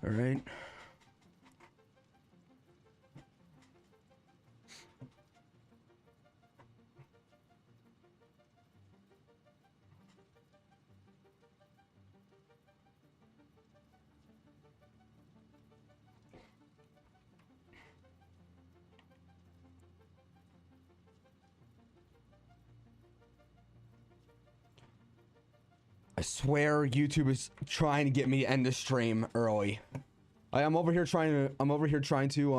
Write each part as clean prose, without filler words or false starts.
All right. I swear YouTube is trying to get me to end the stream early. I'm over here trying to I'm over here trying to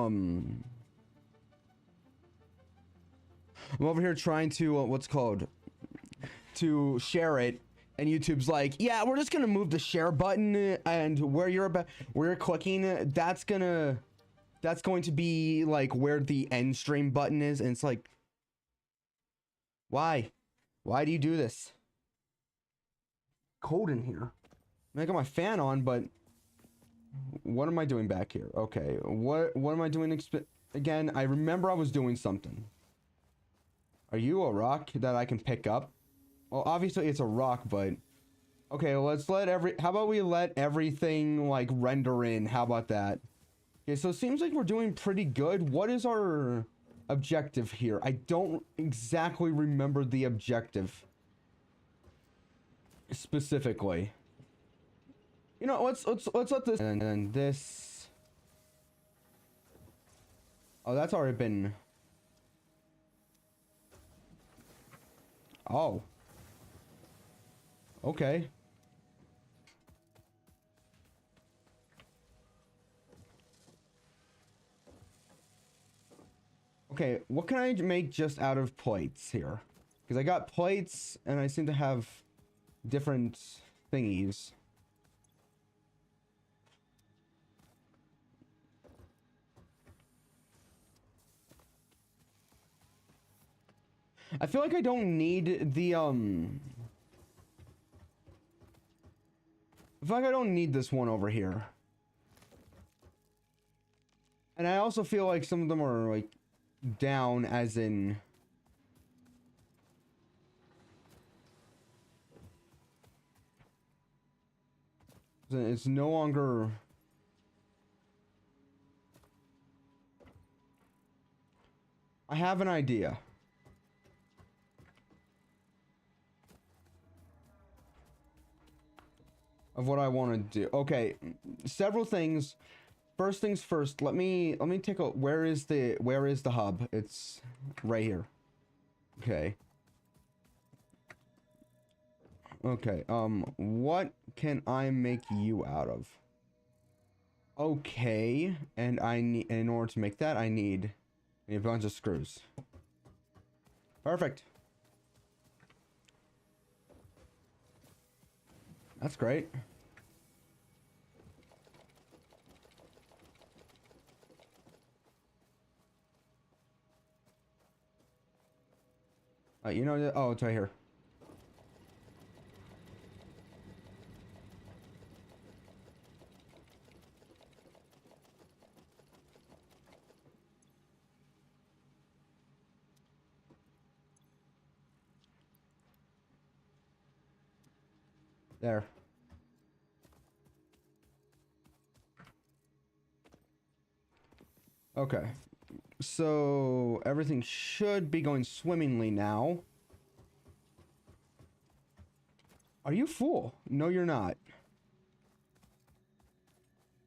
what's called, to share it, and YouTube's like, yeah, we're just gonna move the share button, and where you're clicking, that's going to be like where the end stream button is. And it's like, why do you do this? Cold in here. I got my fan on, but what am I doing back here? Okay, what am I doing again? I remember I was doing something. Are you a rock that I can pick up? Well, obviously it's a rock, but okay, let's let how about we let everything like render in? How about that? Okay, so it seems like we're doing pretty good. What is our objective here? I don't exactly remember the objective specifically. You know, let's let this, and then this. Oh, that's already been. Oh. Okay. Okay, what can I make just out of plates here? Because I got plates and I seem to have different thingies. I feel like I don't need the I feel like I don't need this one over here. And I also feel like some of them are like down, as in it's no longer. I have an idea. Of what I want to do. Okay, several things. First things first, let me take a, where is the hub? It's right here. Okay. Okay, what can I make you out of? Okay, and I need, in order to make that, I need a bunch of screws. Perfect. That's great. You know, oh, it's right here. There. Okay. So everything should be going swimmingly now. Are you full? No, you're not.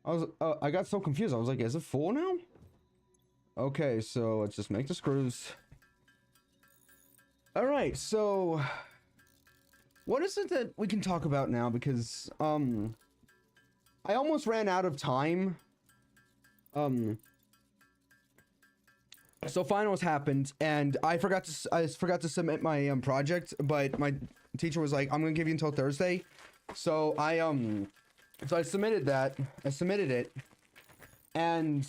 I got so confused. I was like, is it full now? Okay, so let's just make the screws. All right, so what is it that we can talk about now? Because I almost ran out of time. So finals happened, and I forgot to submit my project, but my teacher was like, I'm gonna give you until Thursday. So I submitted that. I submitted it, and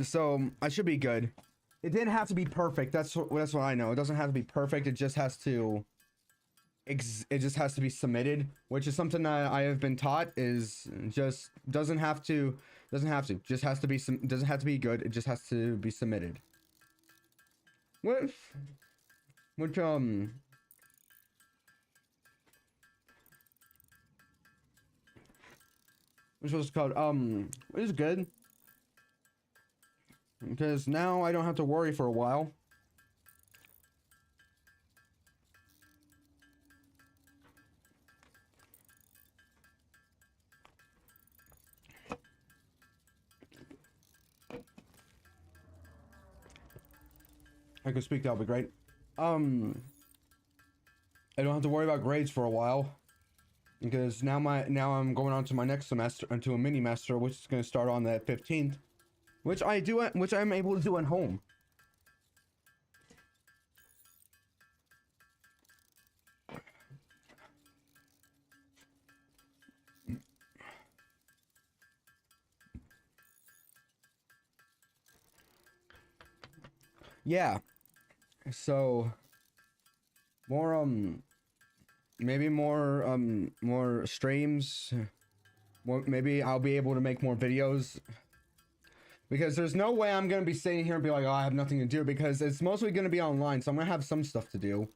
so I should be good. It didn't have to be perfect. That's what I know. It doesn't have to be perfect. It just has to be submitted, which is something that I have been taught is just doesn't have to just has to be doesn't have to be good. It just has to be submitted. Which which was called, it was good. Because now I don't have to worry for a while. I could speak, that would be great. I don't have to worry about grades for a while. Because now I'm going on to my next semester, into a mini master, which is going to start on the 15th. Which I'm able to do at home. Yeah. So more maybe more streams. Maybe I'll be able to make more videos. Because there's no way I'm going to be sitting here and be like, oh, I have nothing to do. Because it's mostly going to be online. So I'm going to have some stuff to do.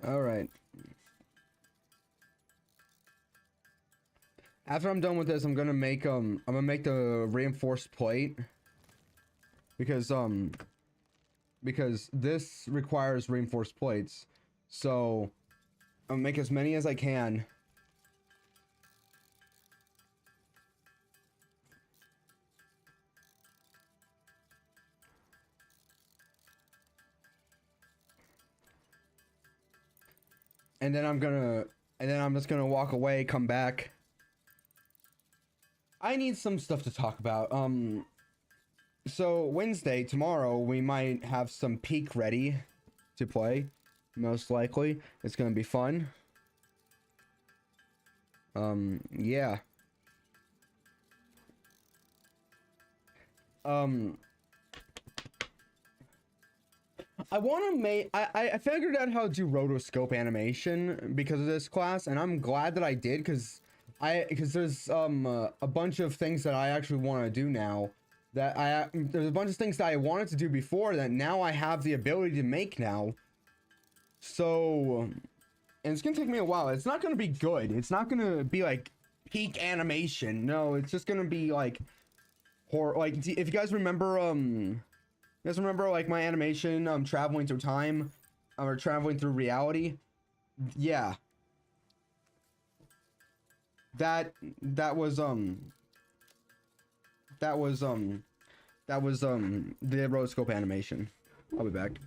Alright. After I'm done with this, I'm gonna make the reinforced plate. Because this requires reinforced plates. So I'll make as many as I can. And then I'm just gonna walk away, come back. I need some stuff to talk about. So Wednesday, tomorrow, we might have some Peak ready to play. Most likely. It's gonna be fun. Yeah. I want to make... I figured out how to do rotoscope animation because of this class, and I'm glad that I did, because there's a bunch of things that I actually want to do now. There's a bunch of things that I wanted to do before that now I have the ability to make now. So... And it's gonna take me a while. It's not gonna be good. It's not gonna be like peak animation. No, it's just gonna be like horror. Like, if you guys remember, like my animation, traveling through time, or traveling through reality. Yeah. That was the rotoscope animation. I'll be back.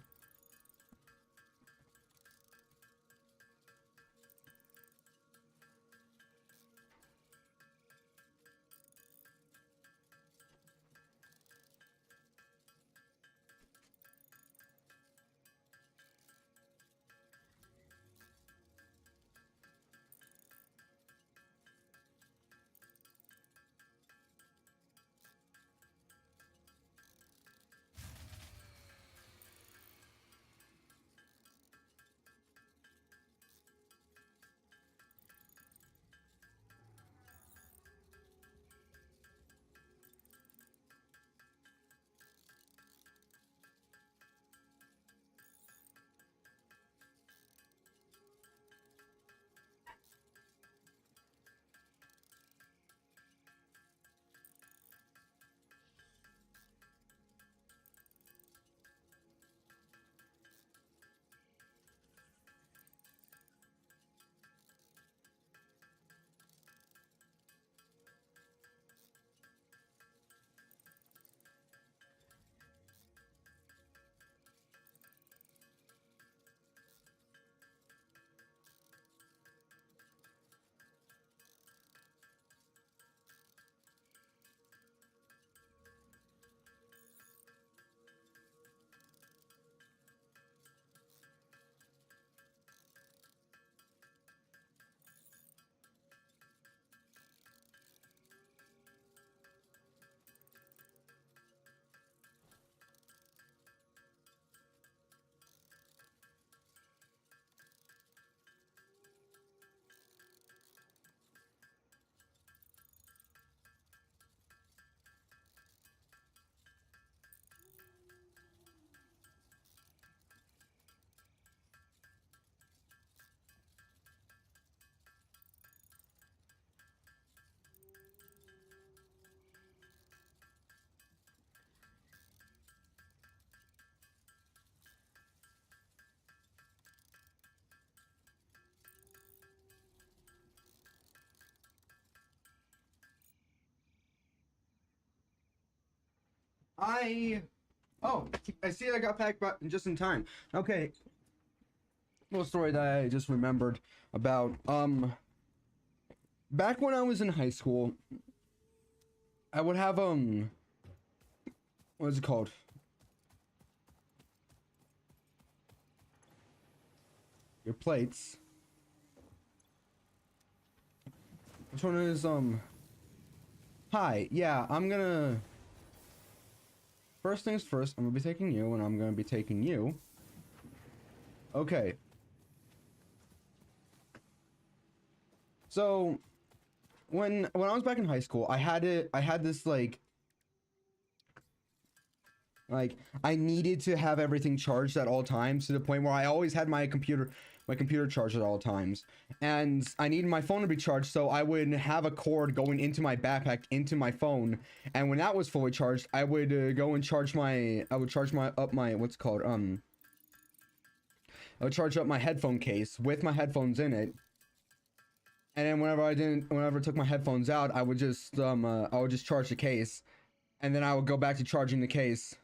Oh, I see I got back just in time. Okay. Little story that I just remembered about. Back when I was in high school, I would have, what is it called? Your plates. Which one is, hi, yeah, first things first, I'm gonna be taking you, and I'm gonna be taking you. Okay. So, when I was back in high school, I had this, like, I needed to have everything charged at all times, to the point where I always had my computer charged at all times, and I needed my phone to be charged, so I would have a cord going into my backpack into my phone, and when that was fully charged, I would go and charge my what's it called, I would charge up my headphone case with my headphones in it, and then whenever I took my headphones out, I would just charge the case, and then I would go back to charging the case.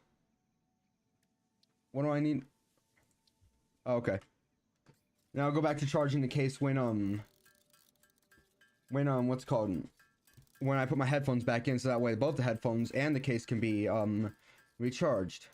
What do I need? Oh, okay. Now I'll go back to charging the case when what's it called? When I put my headphones back in, so that way both the headphones and the case can be recharged.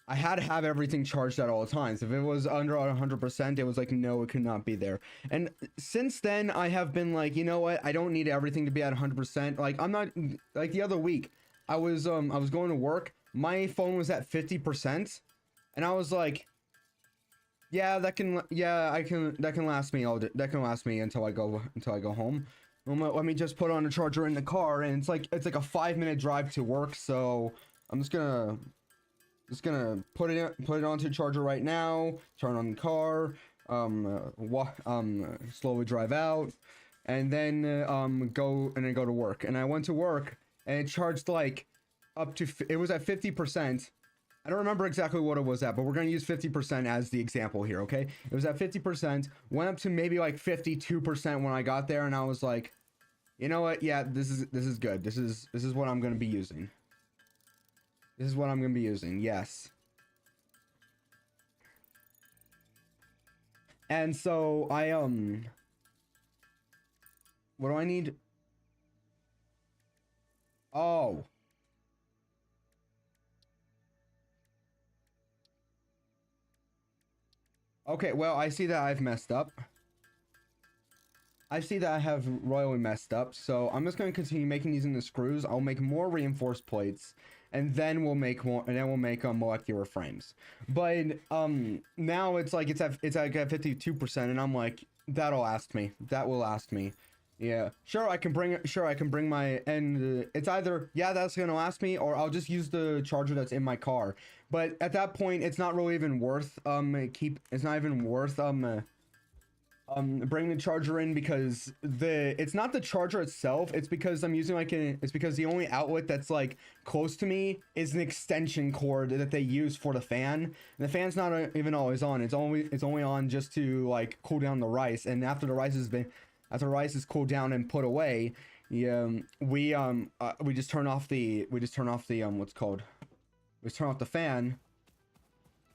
I had to have everything charged at all times. If it was under 100%, it was like, no, it could not be there. And since then, I have been like, you know what? I don't need everything to be at 100%. Like, I'm not, like, the other week, I was going to work. My phone was at 50%, and I was like, yeah, that can last me until I go home. Let me just put on a charger in the car, and it's like a 5-minute drive to work, so I'm just gonna put it onto the charger right now, turn on the car, slowly drive out, and then go to work. And I went to work, and it charged like it was at 50%. I don't remember exactly what it was at, but we're going to use 50% as the example here, okay? It was at 50%, went up to maybe like 52% when I got there, and I was like, you know what? Yeah, this is good. This is what I'm going to be using. This is what I'm going to be using. Yes. And so I what do I need? Oh. Okay, well, I see that I've messed up. I see that I have royally messed up, so I'm just going to continue making these into screws. I'll make more reinforced plates, and then we'll make more, and then we'll make molecular frames. But now it's like it's at 52%, and I'm like, that'll last me. That will last me. Yeah, sure, I can bring my, and it's either, yeah, that's gonna last me, or I'll just use the charger that's in my car. But at that point, it's not really even worth it's not even worth bring the charger in, because it's not the charger itself, it's because I'm using it's because the only outlet that's like close to me is an extension cord that they use for the fan, and the fan's not even always on. It's only on just to like cool down the rice, and after the rice is cooled down and put away, we just turn off the what's called, we turn off the fan,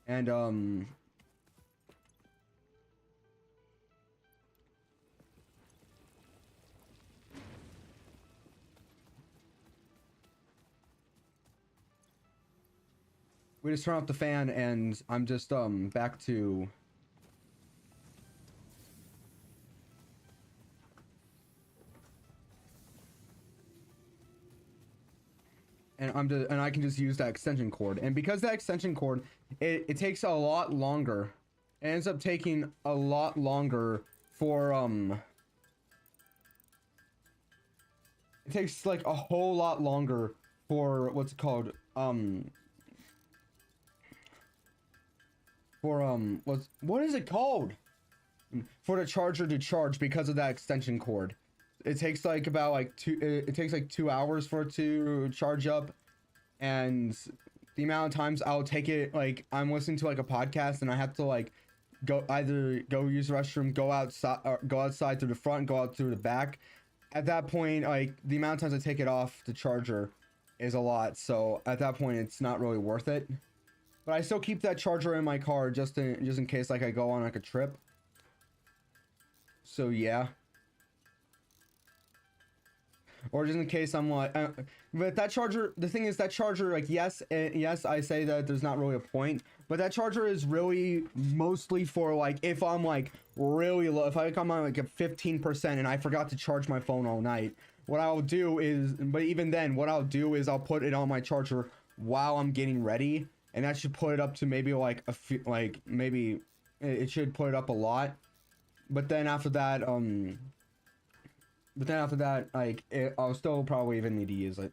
and we just turn off the fan, and I'm just back to and I can just use that extension cord. And because that extension cord, it takes a lot longer. It ends up taking a lot longer for it takes like a whole lot longer for what's it called, what is it called, for the charger to charge, because of that extension cord. It takes like about like 2 hours for it to charge up, and the amount of times I'll take it, like I'm listening to like a podcast and I have to like either go use the restroom, go outside through the front, go out through the back. At that point, like the amount of times I take it off the charger is a lot. So at that point, it's not really worth it. But I still keep that charger in my car just in case like I go on like a trip. So yeah. Or just in case I'm like, but that charger, the thing is that charger, like, yes, yes, I say that there's not really a point, but that charger is really mostly for like, if I'm like really low, if I come on like a 15% and I forgot to charge my phone all night, what I'll do is, but even then, what I'll do is I'll put it on my charger while I'm getting ready, and that should put it up to maybe like maybe it should put it up a lot, but then after that, like, I'll still probably even need to use it.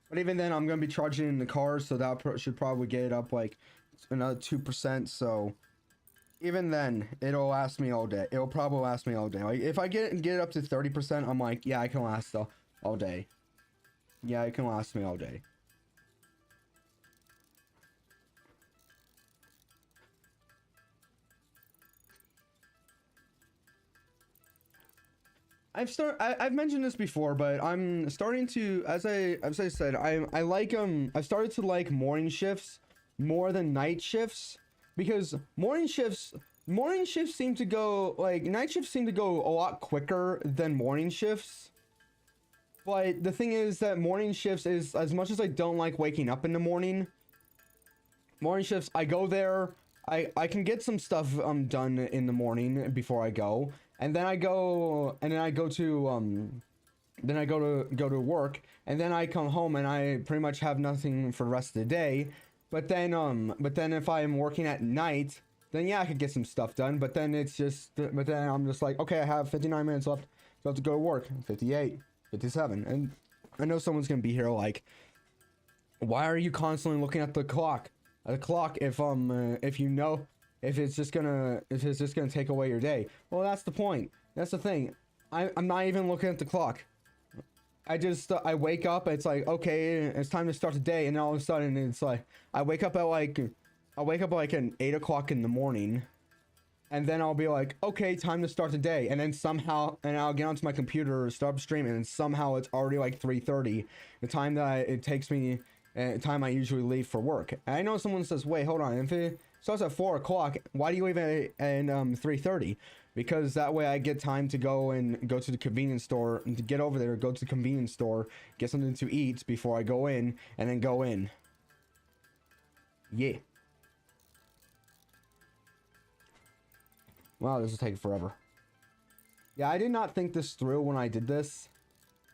But even then, I'm going to be charging in the car, so that should probably get it up, like, another 2%, so... Even then, it'll last me all day. It'll probably last me all day. Like, if I get it up to 30%, I'm like, yeah, I can last all day. Yeah, it can last me all day. I've mentioned this before, but I'm starting to, as I said, I like I've started to like morning shifts more than night shifts, because morning shifts seem to go, like, night shifts seem to go a lot quicker than morning shifts. But the thing is that morning shifts is, as much as I don't like waking up in the morning shifts, I go there, I can get some stuff done in the morning before I go, and then I go to work, and then I come home and I pretty much have nothing for the rest of the day. But then if I'm working at night, then yeah, I could get some stuff done, but then I'm just like, okay, I have 59 minutes left, so I have to go to work. 58, 57, and I know someone's gonna be here like, why are you constantly looking at the clock? If you know if it's just gonna take away your day. Well, that's the point. That's the thing. I'm not even looking at the clock. I wake up, it's like, okay, it's time to start the day, and all of a sudden it's like I wake up at like an 8 o'clock in the morning, and then I'll be like, okay, time to start the day, and then somehow, and I'll get onto my computer, start streaming, and somehow it's already like 3:30, the time that it takes me, time I usually leave for work. And I know someone says, wait, hold on, if it starts at 4 o'clock, why do you leave at 3:30? Because that way I get time to go to the convenience store, and to get over there, go to the convenience store, get something to eat before I go in, and then go in. Yeah. Wow, this is taking forever. Yeah, I did not think this through when I did this.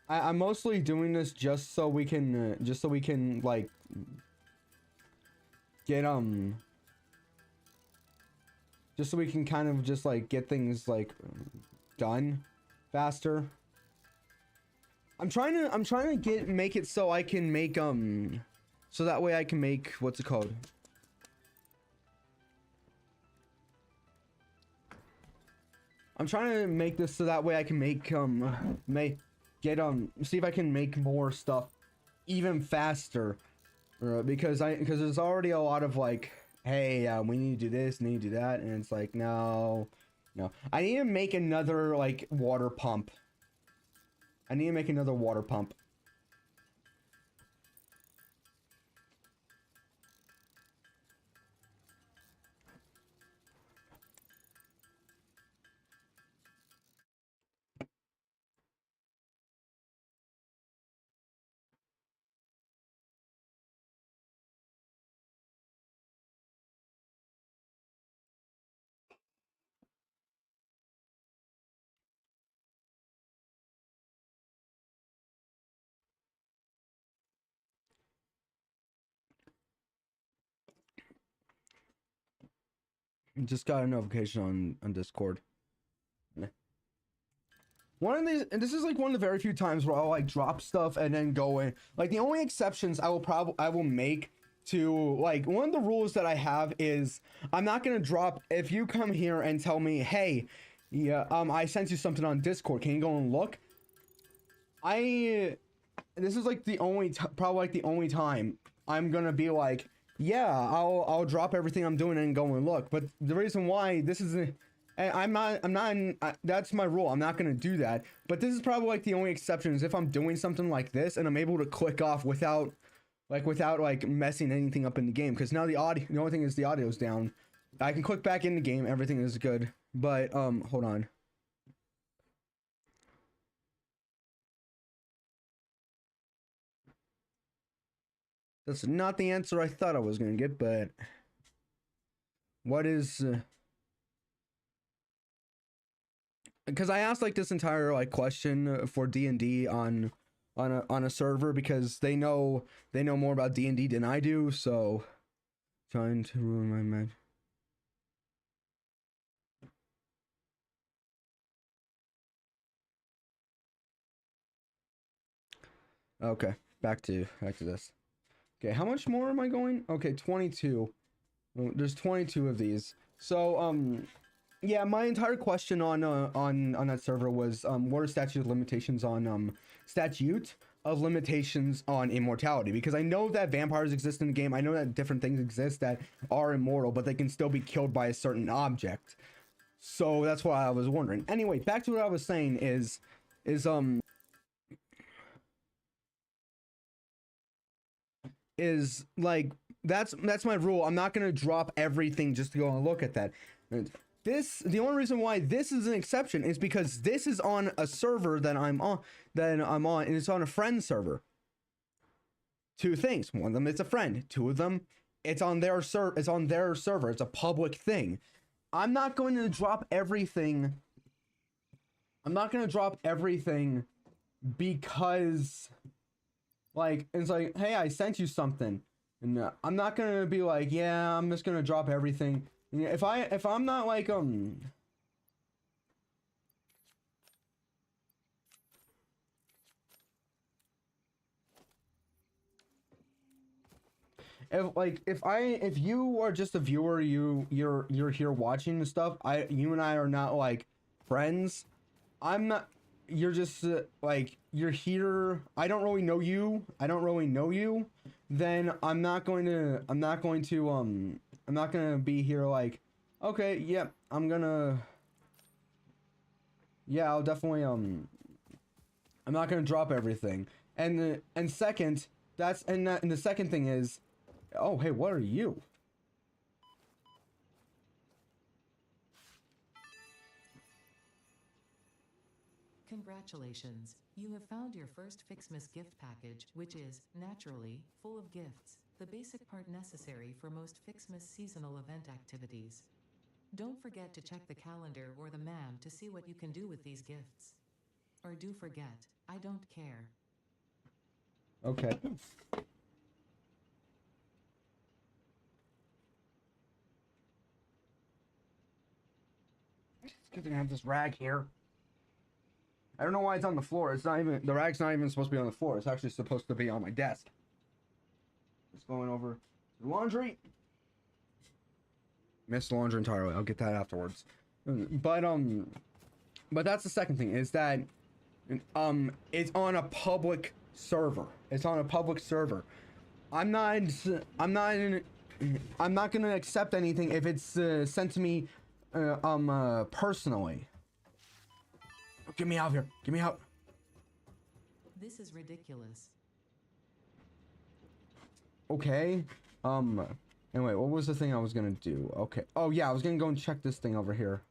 I'm mostly doing this just so we can like get just so we can kind of just like get things like done faster. I'm trying to make it so I can make so that way I can make, what's it called? I'm trying to make this so that way I can make see if I can make more stuff even faster, because there's already a lot of like, hey, we need to do this, need to do that, and it's like, no, I need to make another like water pump. I need to make another water pump. Just got a notification on Discord. One of these, and this is like one of the very few times where I'll like drop stuff and then go in. Like, the only exceptions I will make to, like, one of the rules that I have is I'm not gonna drop, if you come here and tell me, hey, yeah, I sent you something on Discord, can you go and look? This is like the only probably like the only time I'm gonna be like, yeah, I'll drop everything I'm doing and go and look. But the reason why this isn't, And that's my rule. I'm not gonna do that. But this is probably like the only exception is if I'm doing something like this and I'm able to click off without like messing anything up in the game. Because now the only thing is the audio's down. I can click back in the game. Everything is good. But hold on. That's not the answer I thought I was gonna get, but what is? Because I asked like this entire like question for D&D on a server because they know more about D&D than I do. So trying to ruin my mind. Okay, back to this. Okay, how much more am I going? Okay, 22. There's 22 of these. So yeah, my entire question on that server was what are statute of limitations on immortality, because I know that vampires exist in the game. I know that different things exist that are immortal, but they can still be killed by a certain object. So that's why I was wondering. Anyway, back to what I was saying is like that's my rule. I'm not gonna drop everything just to go and look at that. The only reason why this is an exception is because this is on a server that I'm on, and it's on a friend server. Two things. One of them, it's a friend. Two of them, it's on their server. It's a public thing. I'm not going to drop everything. Because like it's like, hey, I sent you something, and I'm not gonna be like, yeah, I'm just gonna drop everything. If I'm not like if you are just a viewer, you're here watching the stuff, you and I are not like friends. I'm not. You're just like, you're here. I don't really know you. Then I'm not going to be here like, okay, yep, I'll definitely I'm not gonna drop everything. And second, and the second thing is, oh hey, what are you? Congratulations, you have found your first Fixmas gift package, which is, naturally, full of gifts, the basic part necessary for most Fixmas seasonal event activities. Don't forget to check the calendar or the MAM to see what you can do with these gifts. Or do forget, I don't care. Okay. It's good to have this rag here. I don't know why it's on the floor. It's not even, the rag's not even supposed to be on the floor. It's actually supposed to be on my desk. Just going over the laundry. Missed laundry entirely. I'll get that afterwards. But that's the second thing, is that it's on a public server. I'm not gonna accept anything if it's sent to me personally. Get me out of here. Get me out. This is ridiculous. Okay. Anyway, what was the thing I was gonna do? Okay. Oh yeah, I was gonna go and check this thing over here.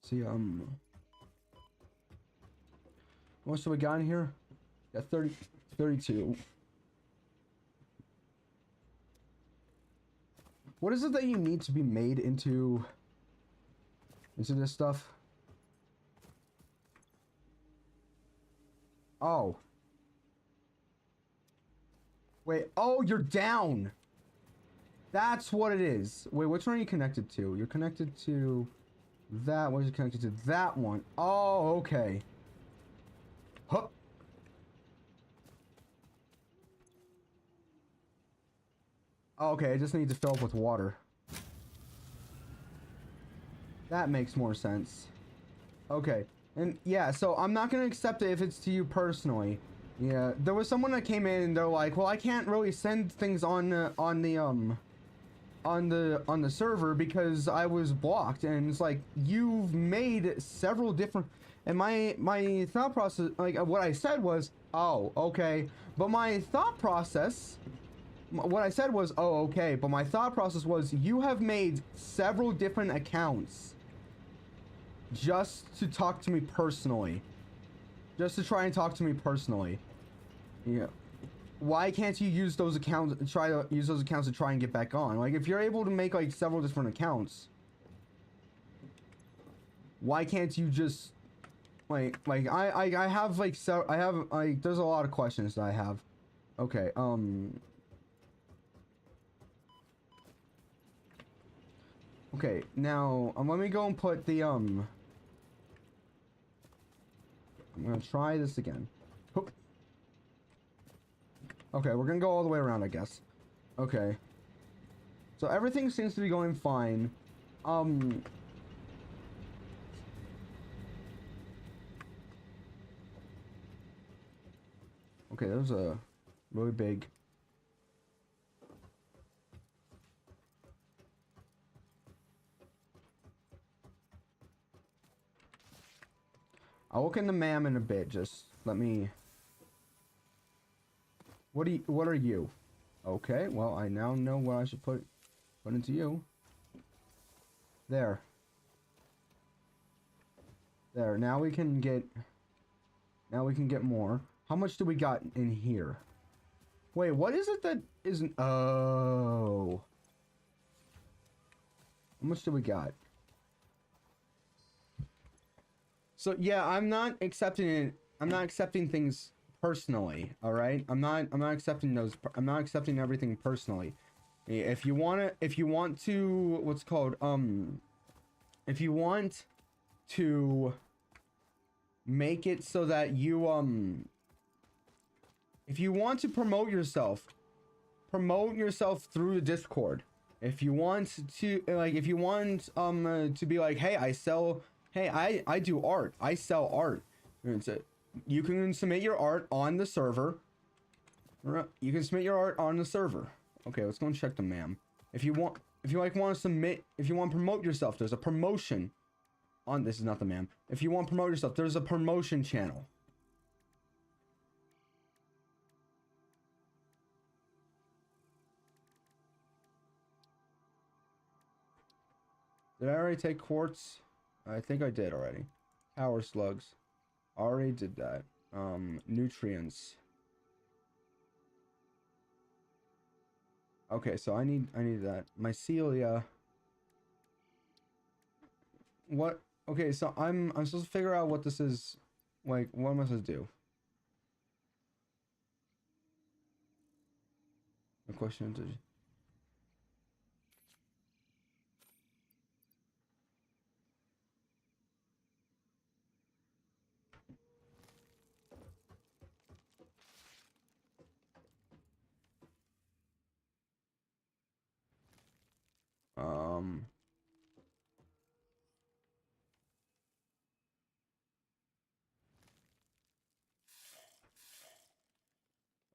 See, what do we got in here? Got 32. What is it that you need to be made into this stuff? Oh. Wait, oh, you're down. That's what it is. Wait, which one are you connected to? You're connected to that. What is it connected to? That one. Oh, okay. Huh. Oh, okay, I just need to fill up with water. That makes more sense. Okay. And yeah, so I'm not gonna accept it if it's to you personally. Yeah, there was someone that came in and they're like, well, I can't really send things on the on the server because I was blocked, and it's like you've made several different. And my thought process, like what I said was, oh, okay, but my thought process, what I said was, oh, okay, but my thought process was, you have made several different accounts just to talk to me personally, just to try and talk to me personally. Yeah. Why can't you use those accounts, try to use those accounts to try and get back on? Like, if you're able to make, like, several different accounts, why can't you just, I have, like, I have, like, there's a lot of questions that I have. Okay, okay, now, let me go and put the, I'm gonna try this again. Hoop. Okay, we're gonna go all the way around, I guess. Okay. So everything seems to be going fine. Okay, there's a really big... I'll look into ma'am in a bit, just let me... What are you? Okay, well, I now know what I should put into you. There. There, now we can get more. How much do we got in here? Wait, what is it that isn't... Oh. How much do we got? So, yeah, I'm not accepting it. I'm not accepting things personally, all right? I'm not accepting those. I'm not accepting everything personally. If you want to, what's it called? If you want to make it so that you, if you want to promote yourself through the Discord. If you want to, like, if you want, to be like, hey, I do art. I sell art. You can submit your art on the server. You can submit your art on the server. Okay, let's go and check the ma'am. If you want to promote yourself, there's a promotion on, this is not the ma'am. If you want to promote yourself, there's a promotion channel. Did I already take quartz? I think I did already. Power slugs. Already did that. Nutrients. Okay, so I need that. Mycelia. What? Okay, so I'm supposed to figure out what this is. Like, what am I supposed to do? The question is...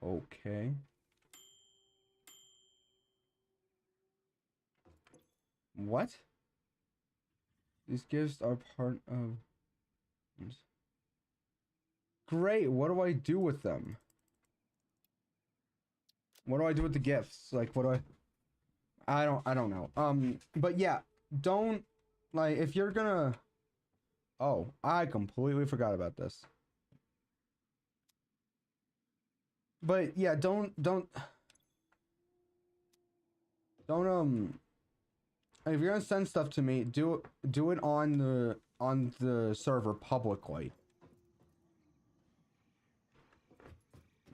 Okay. What? These gifts are part of... Great, what do I do with them? What do I do with the gifts? Like, what do I don't know. But yeah, don't, like, if you're gonna... Oh, I completely forgot about this. But yeah, don't if you're gonna send stuff to me, do it on the server publicly.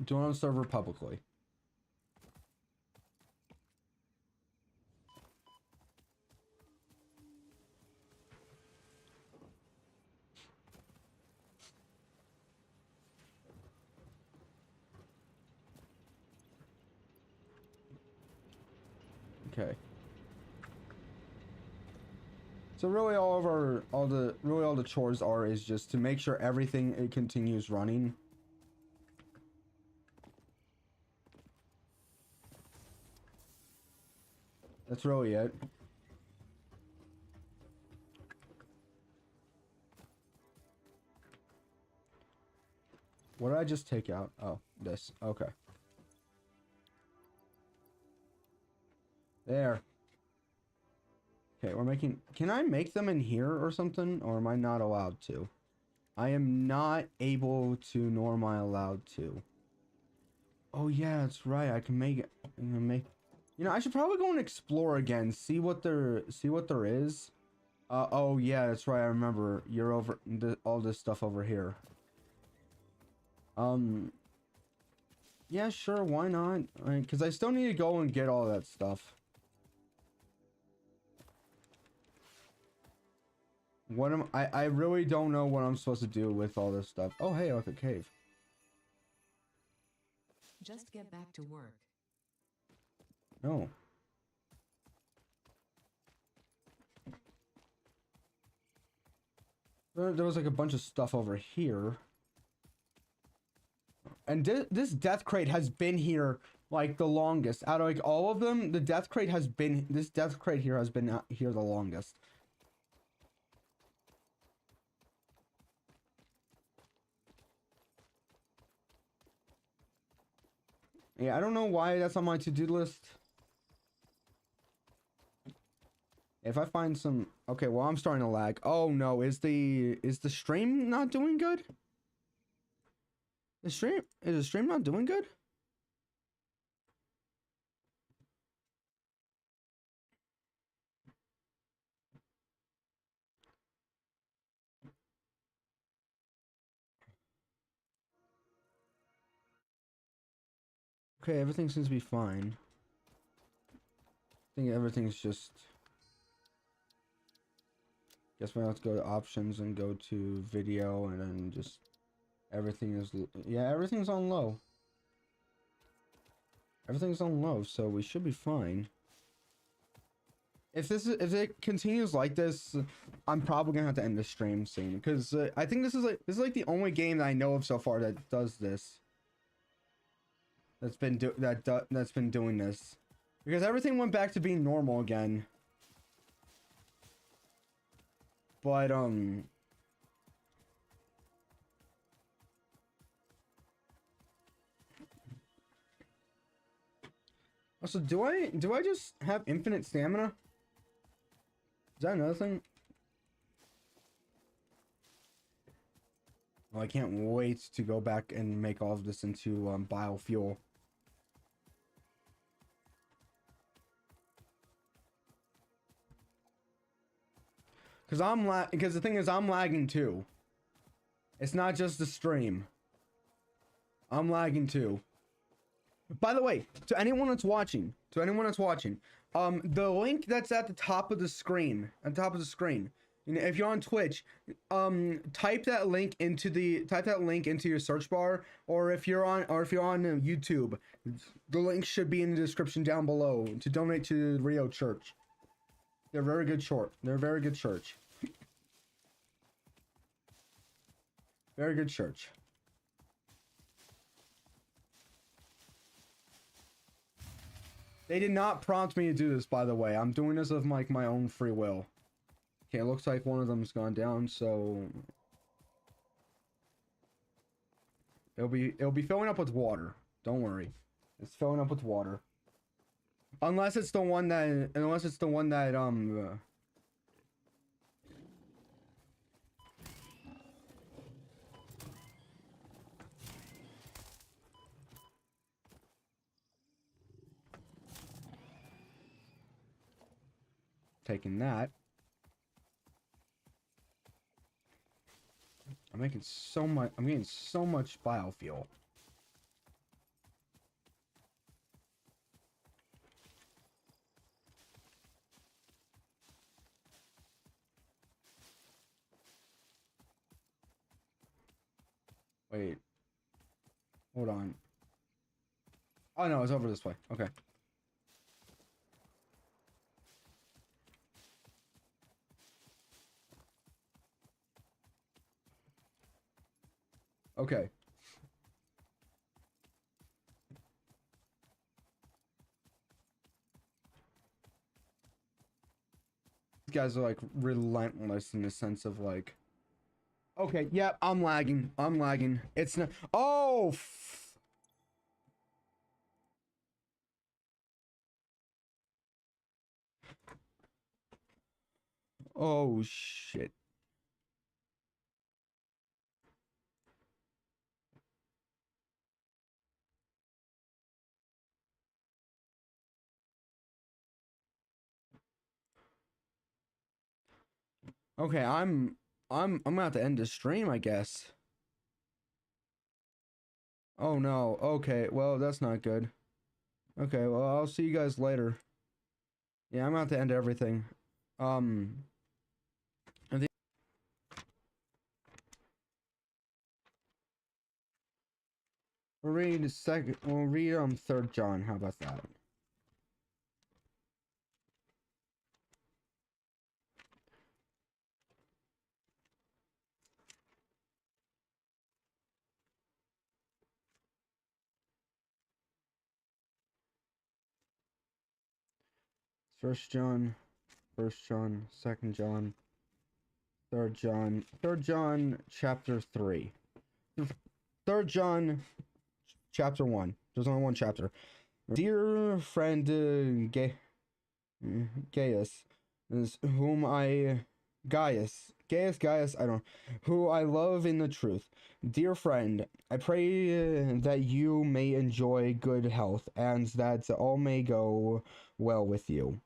Do it on the server publicly. Okay. So really all the chores is just to make sure everything it continues running. That's really it. What did I just take out? Oh, this. Okay. There. Okay, we're making... Can I make them in here or something? Or am I not allowed to? I am not able to, nor am I allowed to. Oh, yeah, that's right. I can make it... I'm gonna make... You know, I should probably go and explore again. See what there is. Oh, yeah, that's right. I remember. You're over... all this stuff over here. Yeah, sure. Why not? Because I still need to go and get all that stuff. What am I really don't know what I'm supposed to do with all this stuff. Oh, hey, look, a cave. Just get back to work. No. There was like a bunch of stuff over here. And this death crate has been here like the longest. Out of like all of them, this death crate here has been out here the longest. Yeah, I don't know why that's on my to-do list. If I find some... Okay, well, I'm starting to lag. Oh, no. Is the stream not doing good? Is the stream not doing good? Okay, everything seems to be fine. I think everything's just... Guess we have to go to options and go to video and then just... Everything is... Yeah, everything's on low. Everything's on low, so we should be fine. If it continues like this, I'm probably gonna have to end the stream soon because I think this is like the only game that I know of so far that does this. That's been doing this, because everything went back to being normal again. But also, do I just have infinite stamina? Is that another thing? Well, I can't wait to go back and make all of this into biofuel. Because the thing is, I'm lagging too. It's not just the stream. I'm lagging too. By the way, to anyone that's watching, the link that's at the top of the screen, you know, if you're on Twitch, type that link into your search bar, or if you're on YouTube, the link should be in the description down below to donate to Rio Church. They're very good church. Very good church. They did not prompt me to do this, by the way. I'm doing this of like my own free will. Okay, it looks like one of them's gone down, so it'll be filling up with water. Don't worry. It's filling up with water. Unless it's the one that taking that. I'm getting so much biofuel. Wait. Hold on. Oh no, it's over this way. Okay. Okay. These guys are like relentless in the sense of like, okay, yep, I'm lagging. It's not. Oh. Oh shit. Okay, I'm gonna have to end the stream, I guess. Oh no. Okay, well that's not good. Okay, well I'll see you guys later. Yeah, I'm gonna have to end everything. Um, I think we'll read second. We'll read 3rd John. How about that? First John, 2nd John, 3rd John, 3rd John, chapter 3. 3rd John, chapter 1. There's only one chapter. Dear friend Gaius, whom I Gaius, I don't, who I love in the truth. Dear friend, I pray that you may enjoy good health and that all may go well with you.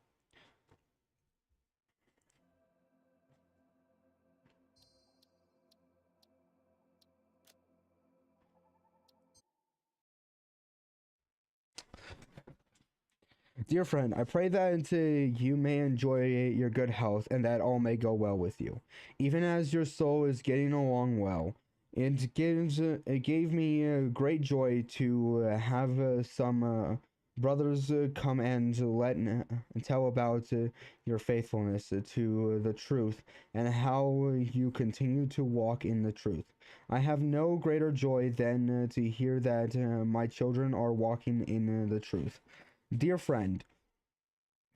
Dear friend, I pray that you may enjoy your good health and that all may go well with you, even as your soul is getting along well. It gave me great joy to have some brothers come and tell about your faithfulness to the truth and how you continue to walk in the truth. I have no greater joy than to hear that my children are walking in the truth. Dear friend,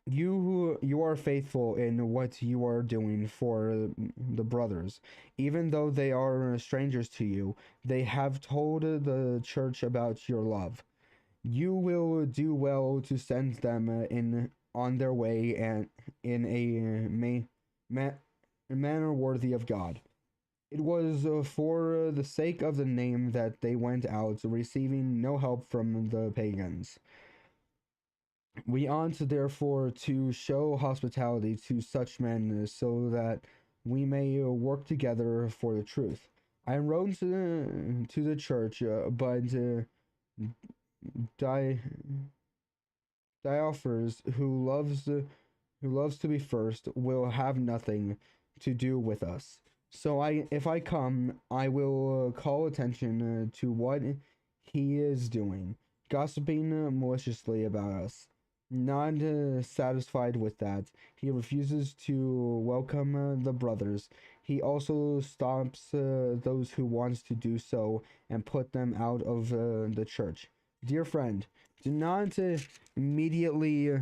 you are faithful in what you are doing for the brothers. Even though they are strangers to you, they have told the church about your love. You will do well to send them in on their way and in a manner worthy of God. It was for the sake of the name that they went out, receiving no help from the pagans. We ought therefore to show hospitality to such men so that we may work together for the truth. I wrote to the church, but Di- Diophers, who loves to be first, will have nothing to do with us. So if I come, I will call attention to what he is doing, gossiping maliciously about us. Not satisfied with that, he refuses to welcome the brothers. He also stops those who want to do so and put them out of the church. Dear friend, do not immediately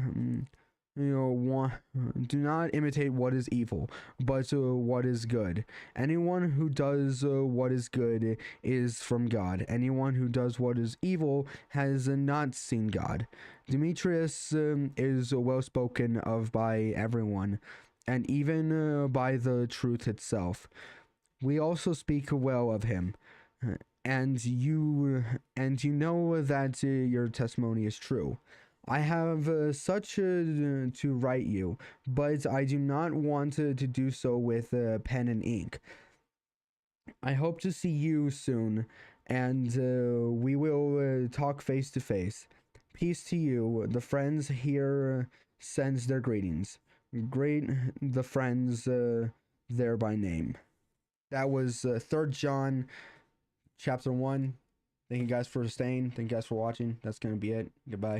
do not imitate what is evil, but what is good. Anyone who does what is good is from God. Anyone who does what is evil has not seen God. Demetrius is well spoken of by everyone, and even by the truth itself. We also speak well of him, and you know that your testimony is true. I have such to write you, but I do not want to do so with pen and ink. I hope to see you soon, and we will talk face to face. Peace to you. The friends here sends their greetings. Great the friends there by name. That was 3rd John, chapter 1. Thank you guys for staying. Thank you guys for watching. That's going to be it. Goodbye.